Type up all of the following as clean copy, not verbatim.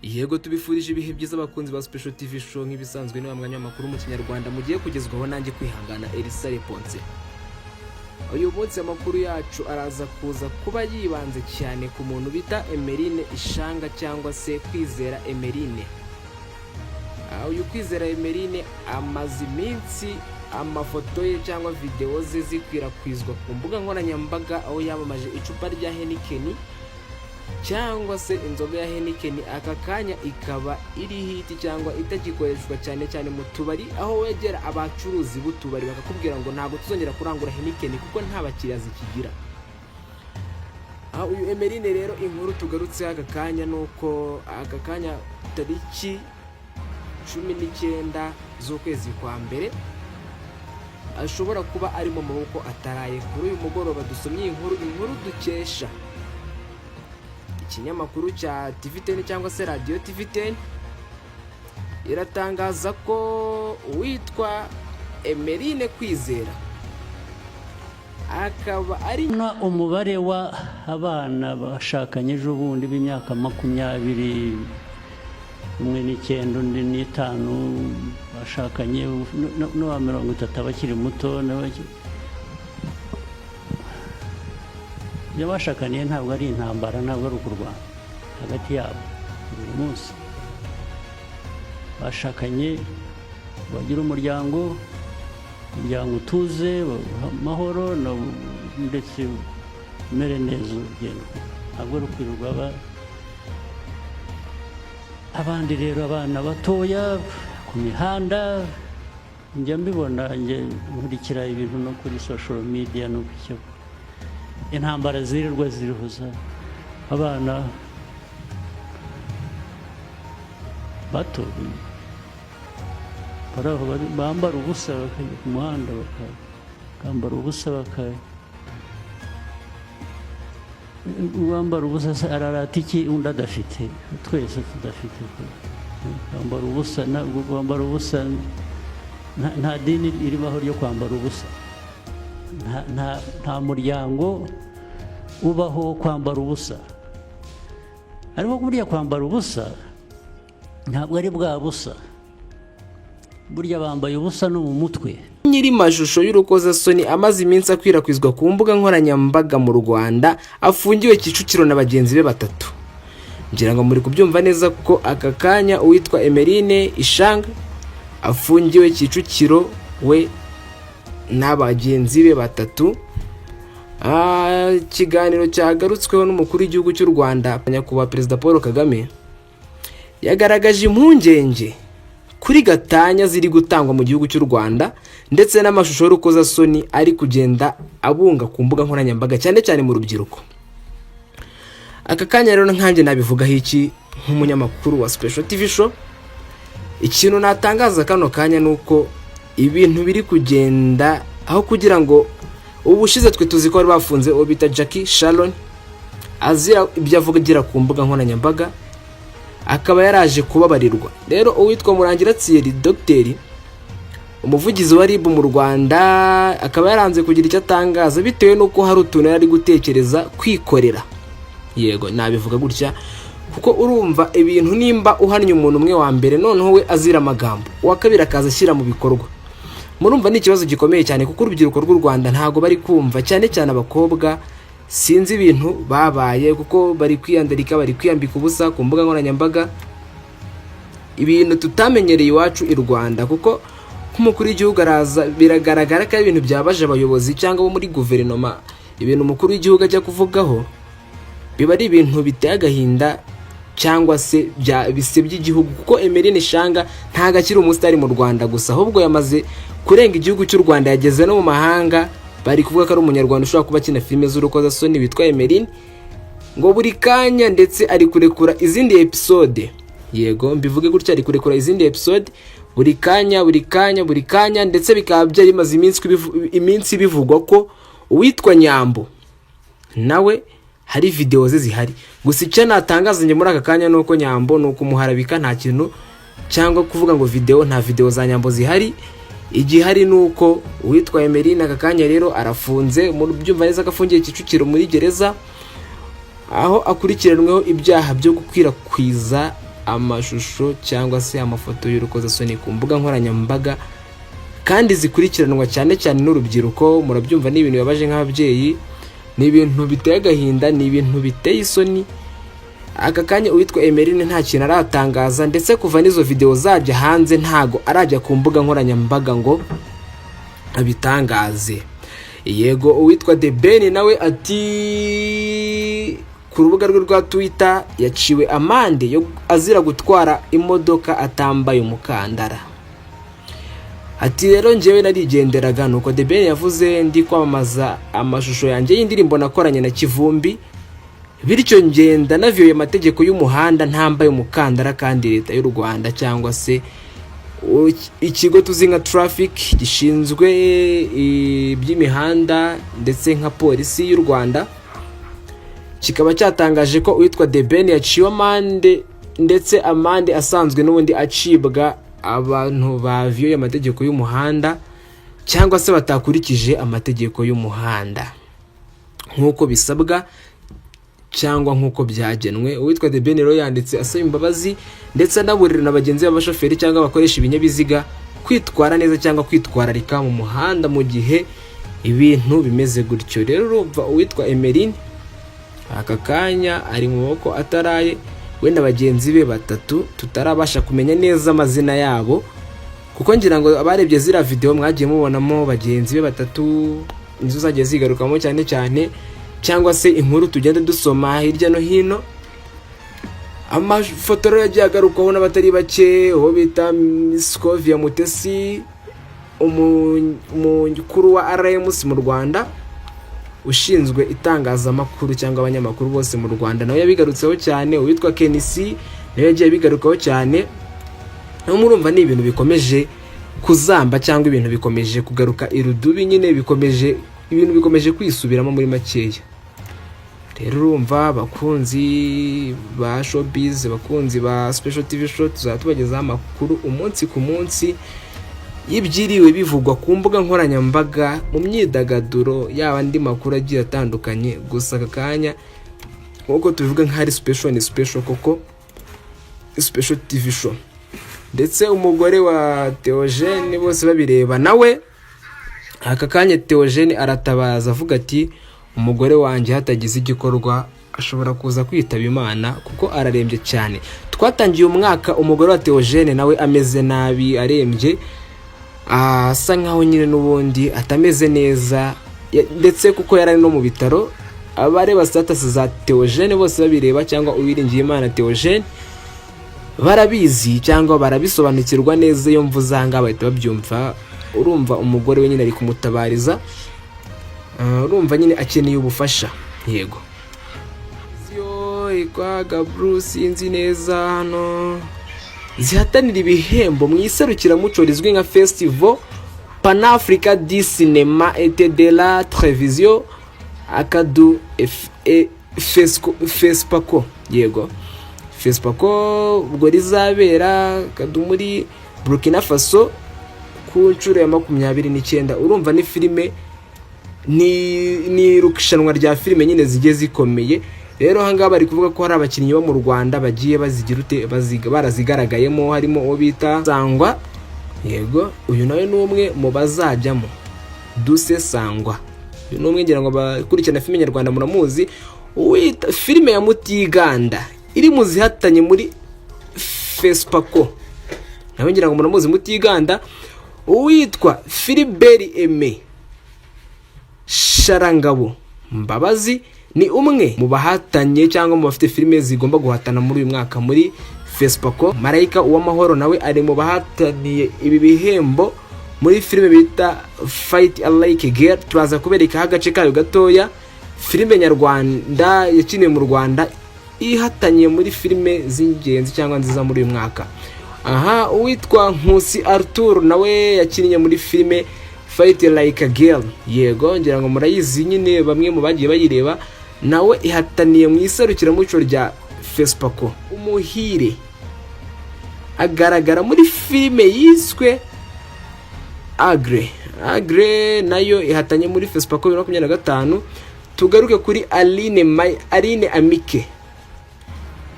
Yego tubifurije ibihe byiza abakunzi ba Special TV show nk'ibisanzwe ni bamwanya makuru mu kinyarwanda mugiye kugezwaho nanjye kwihangana Elisa Reponse. Uyu munsi amakuru yacu araza kuza kuba yibanze cyane ku muntu bita Emeline Ishanga cyangwa se Kwizera Emeline. Uyu Kwizera Emeline amaze iminsi amafoto ye cyangwa video ze zikwirakwizwa ku mbuga nkoranyambaga aho yamamaje icupa rya Heineken cyangwa se inzoga ya Heineken aka kanya ikaba iri hiti cyangwa itagikoreshwa cyane mu tubari aho wegera abacuruzi b'utubari bakakubwira ngo ntago tuzongera kurangura Heineken kuko nta bakiriya zikigira. Uyu Emeline rero inkuru tugarutse aka kanya nuko aka kanya tariki 19 z'ukwezi kwa mbere ashobora kuba ari mu maboko ataraye. Kuri uyu mugoroba dusomye inkuru dukesha ikinyamakuru cya TV10 cyangwa se radio TV10 iratangaza ko witwa Emeline Kwizera akaba ari umubare wa abana bashakanye ejo bundi b'imyaka 20 umwe n'icyenda undi n'itanu bashakanye no wa 30 abakiri muto y'abashakaniye ntabwo ari intambara, ntabwo ari ukurwana hagati yabo buri munsi. Bashakanye bagira umuryango utuze amahoro ndetse umere neza ugenda, ntabwo ari ukwirirwa abandi. Rero abana batoya ku mihanda njya mbibona, njye nkurikira ibintu no kuri social media no kucyo intambara zirirwa zirihuza abana bato bambara ubusa bakajya ku muhanda bakambara ubusa bambara ubusa ararata iki undi adafite, twese tudafite bambara ubusa. Bambara ubusa nta dini iribaho ryo kwambara ubusa, nta muryango ubaho kwambara ubusa. Ariko burya kwambara ubusa ntabwo ari bwa busa, burya bambaye ubusa no mu mutwe. Nyiri mashusho y'urukozasoni amaze iminsi akwirakwizwa ku mbuga nkoranyambaga mu Rwanda afungiwe Kicukiro na bagenzi be batatu. Ngira ngo muri kubyumva neza ko aka kanya uwitwa Emeline Ishanga afungiwe Kicukiro we n'abagenzi be batatu. Ikiganiro cyagarutsweho n'umukuru w'igihugu cy'u Rwanda nyakubahwa Perezida Paul Kagame yagaragaje impungenge kuri gatanya ziri gutangwa mu gihugu cy'u Rwanda ndetse n'amashusho y'urukozasoni ari kugenda abunga ku mbuga nkoranyambaga cyane mu rubyiruko. Aka kanya rero nkanjye nabivugaho iki nk'umunyamakuru wa Special TV show, ikintu natangaza kano kanya nuko ibintu biri kugenda aho kugira ngo ubushize twe tuzi ko bari bafunze uwo bita Jackie Sharon azira ibyo avugira ku mbuga nkoranyambaga akaba yaraje kubabarirwa. Rero uwitwa Murangira Thierry Dr umuvugizi wa RIB mu Rwanda akaba yaranze kugira icyo atangaza bitewe nuko hari utuntu yari gutekereza kwikorera. Yego nabivuga gutya kuko urumva ibintu nimba uhannye umuntu umwe wa mbere noneho we azira amagambo uwa kabiri akaza ashyira mu bikorwa, murumva ni ikibazo gikomeye cyane kuko urubyiruko rw'u Rwanda ntago bari kumva, cyane abakobwa sinzi ibintu babaye kuko bari kwiyandarika, bari kwiyambika ubusa ku mbuga nkoranyambaga, ibintu tutamenyereye iwacu i Rwanda. Kuko nk'umukuru w'igihugu araza biragaragara ko ari ibintu byabaje abayobozi cyangwa bo muri guverinoma, ibintu umukuru w'igihugu ajya kuvugaho biba ari ibintu biteye agahinda cyangwa se bisebye igihugu. Kuko Emeline Ishanga ntago akiri umusitari mu Rwanda gusa, ahubwo yamaze kurenga igihugu cy'u Rwanda, yageze no mu mahanga. Bari kuvuga ko ari umunyarwanda ushobora kuba akina filime z'urukozasoni witwa Emeline, ngo buri kanya ndetse ari kurekura izindi episode. Yego mbivuge gutya, ari kurekura izindi episode buri kanya ndetse bikaba byari maze iminsi bivugwa ko uwitwa Nyambo nawe hari video ze zihari. Gusa icyo natangaza nge muri aka kanya nuko Nyambo nuko umuharabika nta kintu cyangwa kuvuga ngo nta video za Nyambo zihari. Igihari nuko uwitwa Emeline aka kanya rero arafunze mu byumva neza akafungiye Kicukiro muri gereza aho akurikiranweho ibyaha byo gukwirakwiza amashusho cyangwa se amafoto y'urukozasoni ku mbuga nkoranyambaga kandi zikurikiranwa cyane cyane n'urubyiruko. Murabyumva ni ibintu bibabaje nk'ababyeyi, ni ibintu biteye agahinda, ni ibintu biteye isoni. Aka kanya uwitwa Emeline nta kintu aratangaza, ndetse kuva n'izo video zajya hanze ntago arajya ku mbuga nkoranyambaga ngo abitangaze. Yego, uwitwa The Ben nawe ati ku rubuga rwe rwa Twitter yaciwe amande yo azira gutwara imodoka atambaye umukandara. Ati rero njyewe narigenderaga, nuko The Ben yavuze ndi kwamamaza amashusho yanjye y'indirimbo nakoranye na Kivumbi, bityo ngenda naviyoye amategeko y'umuhanda ntambaye umukandara, kandi leta y'u Rwanda cyangwa se ikigo tuzi nka traffic gishinzwe iby'imihanda ndetse nka polisi y'u Rwanda kikaba cyatangaje ko uwitwa The Ben yaciwe amande, ndetse amande asanzwe n'ubundi acibwa abantu baviyoye amategeko y'umuhanda cyangwa se batakurikije amategeko y'umuhanda nk'uko bisabwa cyangwa nk'uko byagenwe. Uwitwa The Ben rero yanditse asaba imbabazi ndetse anaburira na bagenzi b'abashoferi cyangwa abakoresha ibinyabiziga kwitwara neza cyangwa kwitwararika mu muhanda mu gihe ibintu bimeze gutyo. Rero urumva uwitwa Emeline aka kanya ari mu maboko ataraye, we na bagenzi be batatu tutarabasha kumenya neza amazina yabo, kuko ngira ngo abarebye zira video mwagiye mubonamo bagenzi be batatu nizo zagiye zigarukamo cyane cyane, cyangwa se inkuru tugenda dusoma hirya no hino. Amafoto yagiye agarukaho n'abatari bake, uwo bita Scovia Mutesi, umukuru wa RMC mu Rwanda ushinzwe itangazamakuru cyangwa abanyamakuru bose mu Rwanda, nawe yabigarutseho cyane. Uwitwa Kenisi nawe yagiye bigarukaho cyane. No murumva ni ibintu bikomeje kuzamba cyangwa ibintu bikomeje kugaruka irudubi, nyine ibintu bikomeje kwisubiramo muri makeya. Rero urumva abakunzi ba showbiz, abakunzi ba Special TV Show tuzatubagezaho amakuru umunsi ku munsi y'ibyiriwe bivugwa ku mbuga nkoranyambaga mu myidagaduro, yaba andi makuru agiye atandukanye. Gusa aka kanya nk'uko tubivuga nk'ari special, ni special koko, Special TV Show. Ndetse umugore wa Theogene bose babireba, nawe aka kanya Theogene aratabaza avuga ati umugore wanjye hatagize igikorwa ashobora kuza kwitaba Imana kuko ararembye cyane. Twatangiye umwaka umugore wa Theogene nawe ameze nabi, arembye, asa nkaho nyine n'ubundi atameze neza, ndetse kuko yarari no mu bitaro. Abareba status za Theogene bose babireba cyangwa uwiringiye Imana Theogene barabizi cyangwa barabisobanukirwa neza, iyo mvuzanga bahita babyumva. Urumva umugore we nyine ari kumutabariza, urumva nyine akeneye ubufasha. Yego, ikwaga Bruce inzi neza hano zihatanira ibihembo mu iserukiramuco rizwi nka Festival Pan-Africa du Cinéma et de la Télévision Akadu FESPACO. Yego, FESPACO ubwo rizabera Akadu muri Burkina Faso ku nshuro ya 29. Urumva ni filime, ni irushanwa rya filime nyine zigiye zikomeye. Rero hanga bari kuvuga ko hari abakinnyi bo mu Rwanda bagiye barazigaragayemo, harimo uwo bita Sangwa. Yego, uyu nawe ni umwe mu bazajyamo. Duse Sangwa, uyu ni umwe ngira ngo bakurikirana filime nyarwanda muramuzi. Uwita filime ya Mutiganda iri mu zihatanye muri FESPACO, nawe ngira ngo muramuzi Mutiganda. Uwitwa Philibert Aime Sharangabo Mbabazi ni umwe mu bahatanye cyangwa mu bafite filime zigomba guhatana muri uyu mwaka muri FESPACO. Marayika uw'amahoro nawe ari mu bahataniye ibi bihembo muri filime bita Fight Like a Girl. Turaza kubereka agace kayo gatoya, filime nyarwanda yakiniwe mu Rwanda ihatanye muri filime z'ingenzi cyangwa nziza muri uyu mwaka. Aha, uwitwa Nkusi Arthur nawe yakiniye muri filime Fight Like a Girl. Yego, ngira ngo murayizi nyine, bamwe mu bagiye bayireba. Nawe ihataniye mu iserukiramuco rya FESPACO. Umuhire agaragara muri filime yiswe Agre nayo ihatanye muri FESPACO 2025. Tugaruke kuri Aline Amike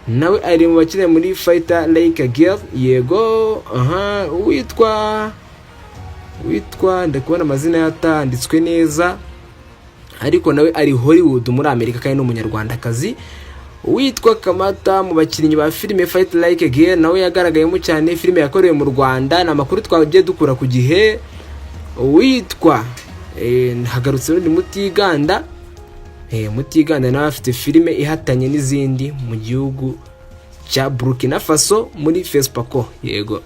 nawe ari mu bakina muri Fighter Like a Girl. Yego witwa ndakubona amazina yatanditswe neza, ariko nawe ari Hollywood muri Amerika kandi n'umunyarwandakazi. Witwa Kamata mu bakinnyi ba filime Fight Like a Girl, nawe yagaragayemo cyane, filime yakorewe mu Rwanda. Na makuru twagiye dukura ku gihe. Witwa hagarutse n'undi Mutiganda. Mutiganda nawe afite filime ihatanye n'izindi mu gihugu cya Burkina Faso muri FESPACO. Yego,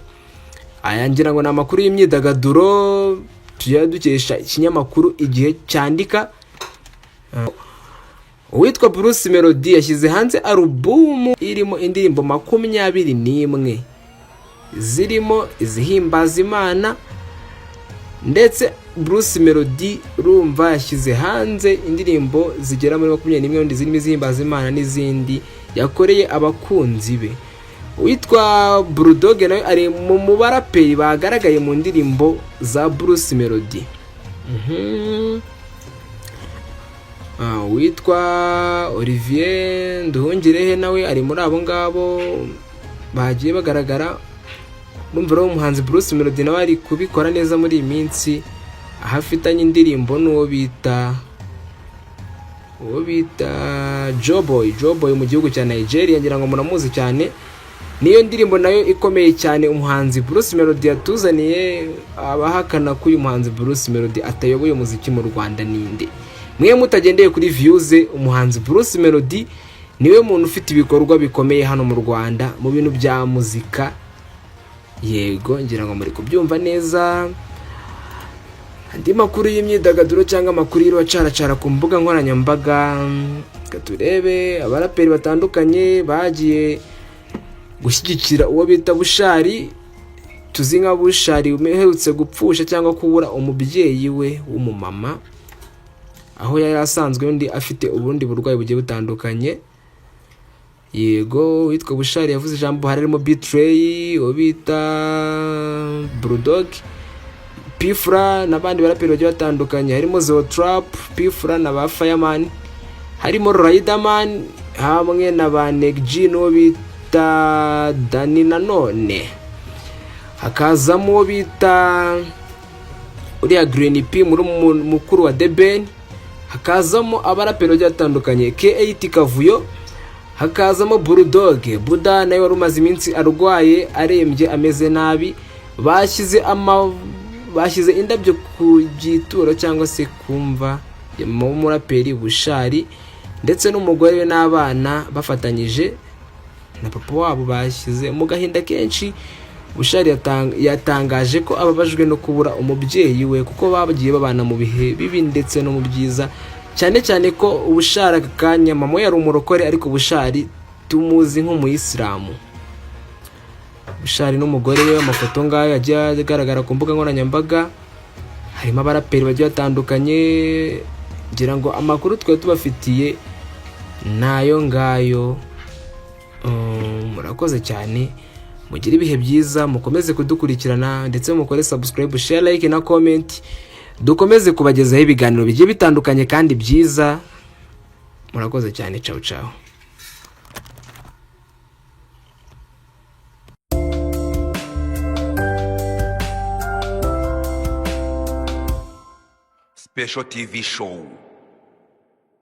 aya ngira ngo ni amakuru y'imyidagaduro tujya dukesha ikinyamakuru Igihe cyandika. Uwitwa Bruce Melody yashyize hanze alubumu irimo indirimbo 21 zirimo izihimbaza Imana, ndetse Bruce Melody urumva yashyize hanze indirimbo zigera muri 21 zirimo izihimbaza Imana n'izindi yakoreye abakunzi be. Witwa Bulldog nawe ari mu baraperi bagaragaye mu ndirimbo za Bruce Melody. Witwa Olivier Nduhungirehe nawe ari muri abo ngabo bagiye bagaragara. Numva umuhanzi Bruce Melody nawe ari kubikora neza muri iyi minsi, ahafitanye indirimbo n'uwo bita Joboy mu gihugu cya Nigeria, ngira ngo muramuzi cyane. Niyo ndirimbo nayo ikomeye cyane umuhanzi Bruce Melody yatuzaniye. Abahakana ko uyu muhanzi Bruce Melody atayoboye umuziki mu Rwanda ninde? Mwe mutagendeye kuri views, umuhanzi Bruce Melody niwe muntu ufite ibikorwa bikomeye hano mu Rwanda mu bintu bya muzika. Yego, ngira ngo muri kubyumva neza. Andi makuru y'imyidagaduro cyangwa amakuru y'irwacaracara ku mbuga nkoranyambaga, turebe abaraperi batandukanye bagiye gushyigikira uwo bita Bushari. Tuzi nka Bushari uherutse gupfusha cyangwa kubura umubyeyi we w'umumama, aho yari asanzwe undi afite ubundi burwayi bugiye butandukanye. Yego, witwa Bushari yavuze ijambo harimo Betray, obita Bulldog, Pfla n'abandi baraperi bagiye batandukanye, harimo Zeo Trap, Pfla na ba Fireman, harimo Riderman hamwe na ba Neg G no bita Dani Nanone, hakazamo bita uriya Green P muri mukuru wa Deben, hakazamo abaraperi bagiye batandukanye K8 Kavuyo, hakazamo Bulldog Buda nawe wari umaze iminsi arwaye arembye ameze nabi. Bashyize indabyo ku gituro cyangwa se kumva mu muraperi Bushari ndetse n'umugore we n'abana bafatanyije na papa wabo, bashyize mu gahinda kenshi. Bushari yatangaje ko ababajwe no kubura umubyeyi we kuko bagiye babana mu bihe bibi ndetse no mu byiza, cyane cyane ko Bushari akanya mama yari umurokore, ariko Bushari tumuzi nk'umuyisilamu. Bushari n'umugore we, amafoto ngayo yagiye agaragara ku mbuga nkoranyambaga, harimo abaraperi bagiye batandukanye. Ngira ngo amakuru twari tubafitiye nayo ngayo. Murakoze cyane, mugire ibihe byiza, mukomeze kudukurikirana ndetse mukore subscribe, share, like na comment. Dukomeze kubagezaho ibiganiro bigiye bitandukanye kandi byiza. Murakoze cyane, ciao ciao. Special TV show.